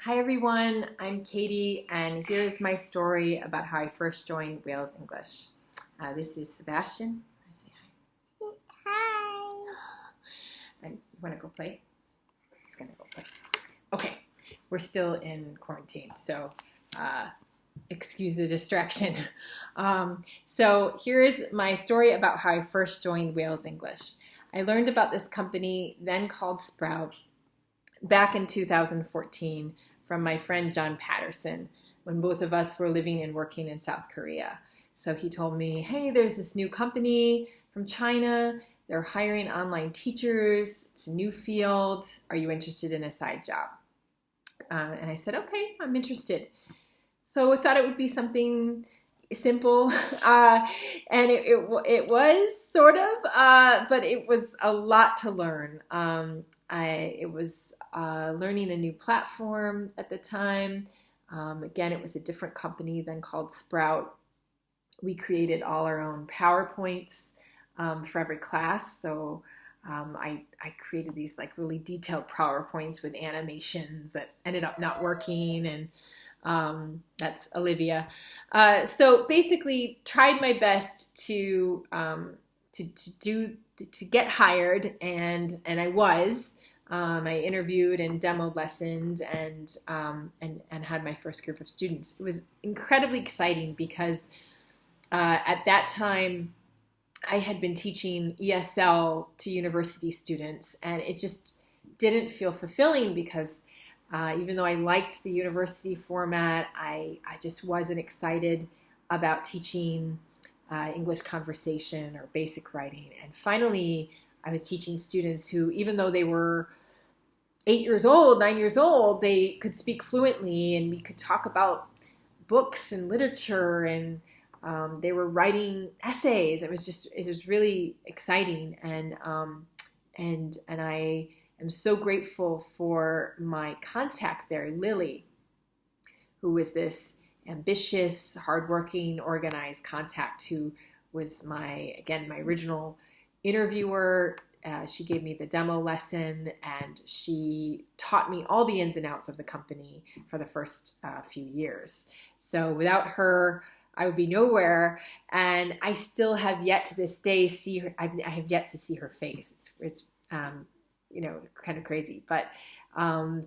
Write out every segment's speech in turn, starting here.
Hi everyone, I'm Katie, and here's my story about how I first joined Wales English. This is Sebastian. I say hi. Hi. And you want to go play? He's gonna go play. Okay, we're still in quarantine, so excuse the distraction. So here's my story about how I first joined Wales English. I learned about this company, then called Sprout, back in 2014 from my friend John Patterson when both of us were living and working in South Korea. So he told me, hey, there's this new company from China. They're hiring online teachers. It's a new field. Are you interested in a side job? And I said, okay, I'm interested. So I thought it would be something simple, and it was sort of, but it was a lot to learn. It was learning a new platform at the time. Again, it was a different company than called Sprout. We created all our own PowerPoints for every class. So I created these like really detailed PowerPoints with animations that ended up not working, and that's Olivia. So basically, tried my best to get hired, and I was. I interviewed and demoed lessons and had my first group of students. It was incredibly exciting because at that time I had been teaching ESL to university students, and it just didn't feel fulfilling because even though I liked the university format, I just wasn't excited about teaching English conversation or basic writing. And finally, I was teaching students who, even though they were 8 years old, 9 years old, they could speak fluently, and we could talk about books and literature, and they were writing essays. It was really exciting, and I am so grateful for my contact there, Lily, who was this ambitious, hardworking, organized contact who was my original interviewer. She gave me the demo lesson, and she taught me all the ins and outs of the company for the first few years. So without her, I would be nowhere, and I still have yet to this day see her. I have yet to see her face. It's kind of crazy, but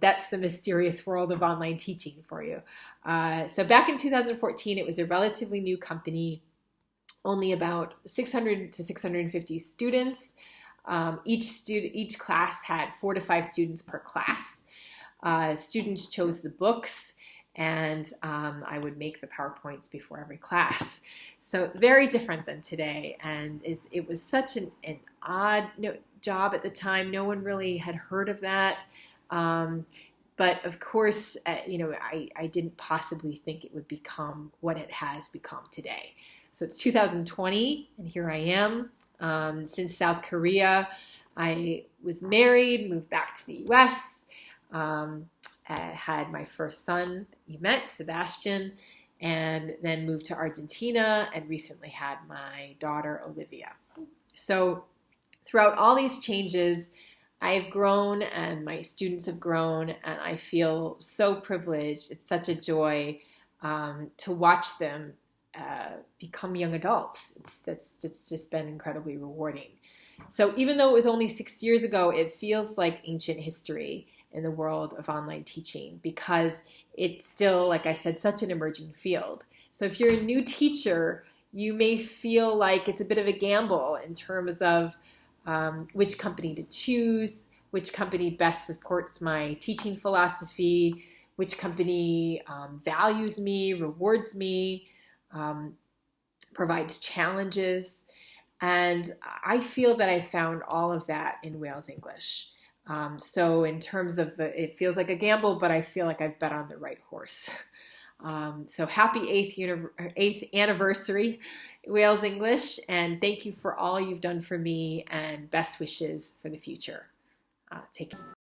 that's the mysterious world of online teaching for you. So back in 2014, it was a relatively new company, only about 600 to 650 students. Each class had 4 to 5 students per class. Students chose the books, and I would make the PowerPoints before every class. So very different than today, and it was such an odd job at the time. No one really had heard of that. But of course, I didn't possibly think it would become what it has become today. So it's 2020, and here I am. Since South Korea, I was married, moved back to the US, had my first son, you met, Sebastian, and then moved to Argentina, and recently had my daughter, Olivia. So throughout all these changes, I've grown and my students have grown, and I feel so privileged. It's such a joy to watch them become young adults. It's just been incredibly rewarding. So even though it was only 6 years ago, it feels like ancient history in the world of online teaching because it's still, like I said, such an emerging field. So if you're a new teacher, you may feel like it's a bit of a gamble in terms of which company to choose, which company best supports my teaching philosophy, which company values me, rewards me, provides challenges. And I feel that I found all of that in Wales English. So in terms of it feels like a gamble, but I feel like I've bet on the right horse. So happy 8th anniversary, Wales English, and thank you for all you've done for me, and best wishes for the future. Take care.